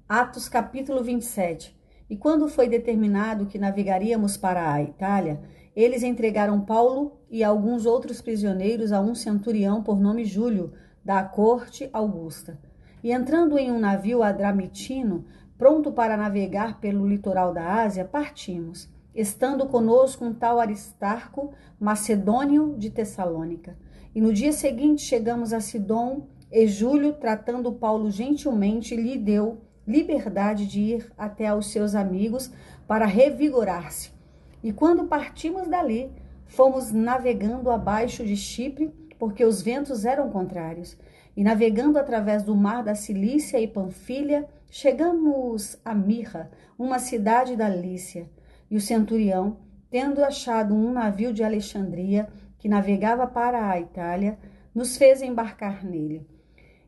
Atos capítulo 27. E quando foi determinado que navegaríamos para a Itália, eles entregaram Paulo e alguns outros prisioneiros a um centurião por nome Júlio, da corte Augusta. E entrando em um navio adramitino, pronto para navegar pelo litoral da Ásia, partimos, estando conosco um tal Aristarco, macedônio de Tessalônica. E no dia seguinte chegamos a Sidom, e Júlio, tratando Paulo gentilmente, lhe deu liberdade de ir até aos seus amigos para revigorar-se. E quando partimos dali, fomos navegando abaixo de Chipre, porque os ventos eram contrários. E navegando através do mar da Cilícia e Panfilha, chegamos a Mirra, uma cidade da Lícia. E o centurião, tendo achado um navio de Alexandria, que navegava para a Itália, nos fez embarcar nele.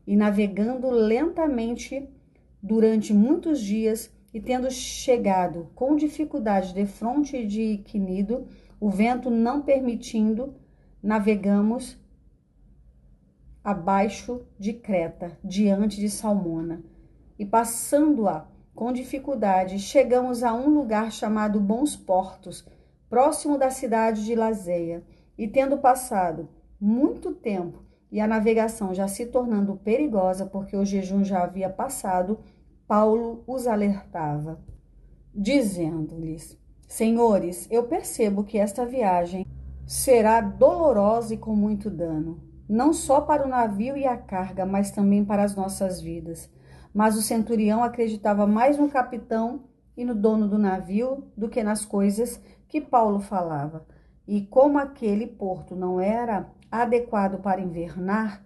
E navegando lentamente durante muitos dias, e tendo chegado com dificuldade defronte de Quinido, o vento não permitindo, navegamos abaixo de Creta, diante de Salmona. E passando-a com dificuldade, chegamos a um lugar chamado Bons Portos, próximo da cidade de Lazeia. E tendo passado muito tempo, e a navegação já se tornando perigosa, porque o jejum já havia passado, Paulo os alertava, dizendo-lhes: Senhores, eu percebo que esta viagem será dolorosa e com muito dano, não só para o navio e a carga, mas também para as nossas vidas. Mas o centurião acreditava mais no capitão e no dono do navio do que nas coisas que Paulo falava. E como aquele porto não era adequado para invernar,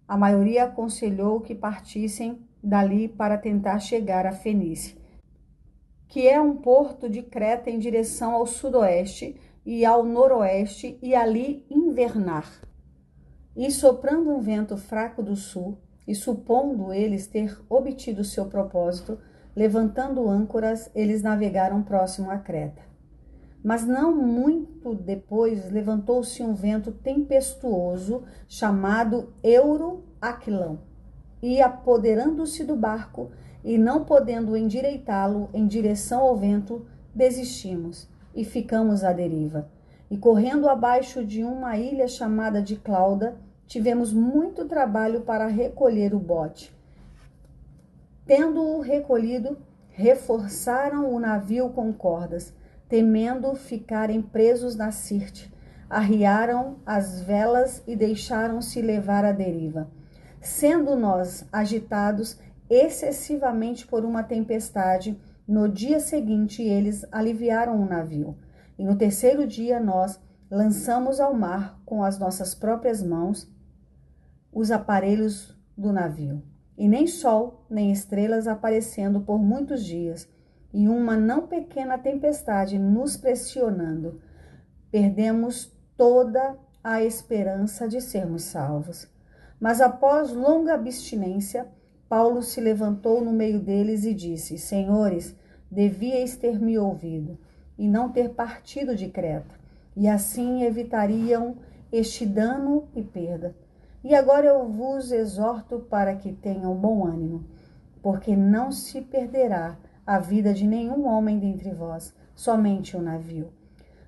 a maioria aconselhou que partissem dali para tentar chegar a Fenícia, que é um porto de Creta em direção ao sudoeste e ao noroeste, e ali invernar. E soprando um vento fraco do sul, e supondo eles ter obtido seu propósito, levantando âncoras, eles navegaram próximo a Creta. Mas não muito depois levantou-se um vento tempestuoso chamado Euroaquilão, e apoderando-se do barco e não podendo endireitá-lo em direção ao vento, desistimos e ficamos à deriva. E correndo abaixo de uma ilha chamada de Clauda, tivemos muito trabalho para recolher o bote. Tendo-o recolhido, reforçaram o navio com cordas, temendo ficarem presos na Sirte. Arriaram as velas e deixaram-se levar à deriva. Sendo nós agitados excessivamente por uma tempestade, no dia seguinte eles aliviaram o navio. E no terceiro dia nós lançamos ao mar com as nossas próprias mãos os aparelhos do navio. E nem sol, nem estrelas aparecendo por muitos dias, e uma não pequena tempestade nos pressionando, perdemos toda a esperança de sermos salvos. Mas após longa abstinência, Paulo se levantou no meio deles e disse: Senhores, devíeis ter me ouvido e não ter partido de Creta, e assim evitariam este dano e perda. E agora eu vos exorto para que tenham bom ânimo, porque não se perderá a vida de nenhum homem dentre vós, somente o navio.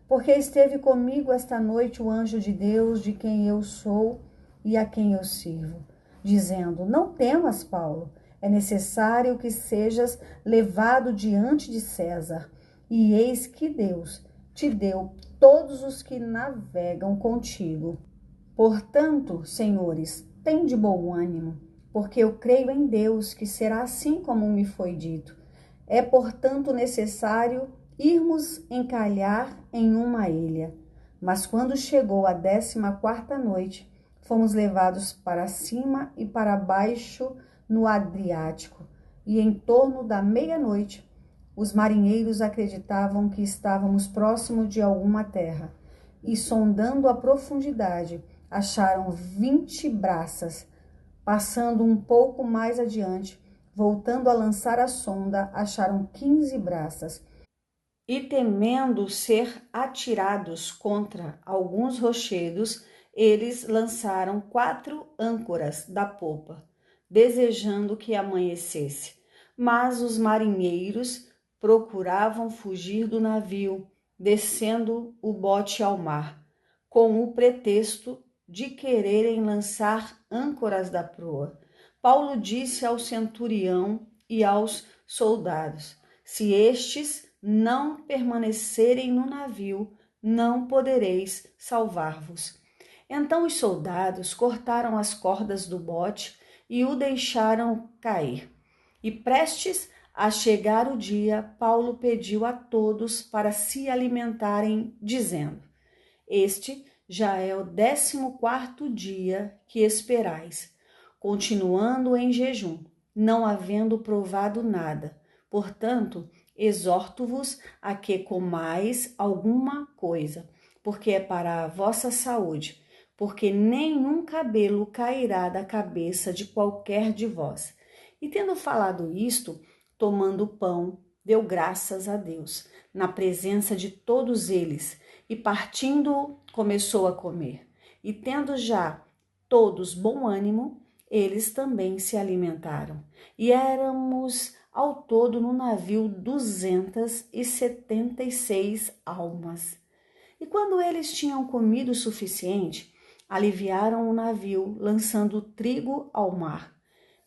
Porque esteve comigo esta noite o anjo de Deus, de quem eu sou e a quem eu sirvo, dizendo: Não temas, Paulo, é necessário que sejas levado diante de César, e eis que Deus te deu todos os que navegam contigo. Portanto, senhores, tende bom ânimo, porque eu creio em Deus que será assim como me foi dito. É, portanto, necessário irmos encalhar em uma ilha. Mas quando chegou a 14ª noite, fomos levados para cima e para baixo no Adriático, e em torno da meia-noite, os marinheiros acreditavam que estávamos próximo de alguma terra, e sondando a profundidade, acharam 20 braças. Passando um pouco mais adiante, voltando a lançar a sonda, acharam 15 braças. E temendo ser atirados contra alguns rochedos, eles lançaram 4 âncoras da popa, desejando que amanhecesse. Mas os marinheiros procuravam fugir do navio, descendo o bote ao mar, com o pretexto de quererem lançar âncoras da proa. Paulo disse ao centurião e aos soldados: se estes não permanecerem no navio, não podereis salvar-vos. Então os soldados cortaram as cordas do bote e o deixaram cair. E prestes a chegar o dia, Paulo pediu a todos para se alimentarem, dizendo: este já é o 14º dia que esperais, continuando em jejum, não havendo provado nada. Portanto, exorto-vos a que comais alguma coisa, porque é para a vossa saúde, porque nenhum cabelo cairá da cabeça de qualquer de vós. E tendo falado isto, tomando o pão, deu graças a Deus, na presença de todos eles, e partindo, começou a comer. E tendo já todos bom ânimo, eles também se alimentaram. E éramos ao todo no navio 276 almas. E quando eles tinham comido o suficiente, aliviaram o navio, lançando trigo ao mar.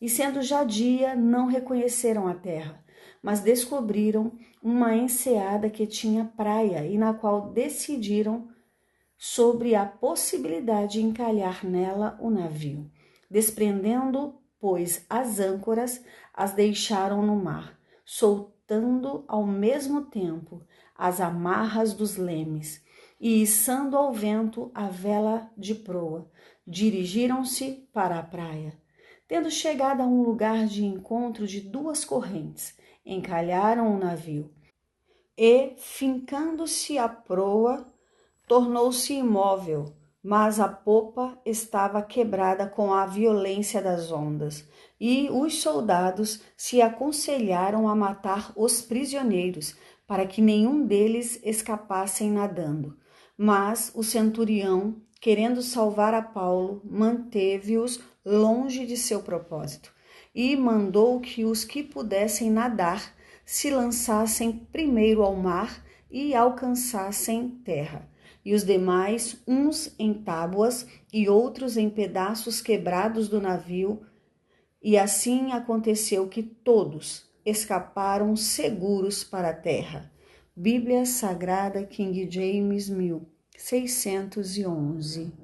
E sendo já dia, não reconheceram a terra, mas descobriram uma enseada que tinha praia e na qual decidiram sobre a possibilidade de encalhar nela o navio. Desprendendo, pois, as âncoras, as deixaram no mar, soltando ao mesmo tempo as amarras dos lemes e içando ao vento a vela de proa, dirigiram-se para a praia. Tendo chegado a um lugar de encontro de duas correntes, encalharam o navio e, fincando-se a proa, tornou-se imóvel, mas a popa estava quebrada com a violência das ondas, e os soldados se aconselharam a matar os prisioneiros, para que nenhum deles escapassem nadando. Mas o centurião, querendo salvar a Paulo, manteve-os longe de seu propósito, e mandou que os que pudessem nadar se lançassem primeiro ao mar e alcançassem terra, e os demais, uns em tábuas e outros em pedaços quebrados do navio, e assim aconteceu que todos escaparam seguros para a terra. Bíblia Sagrada King James 1611.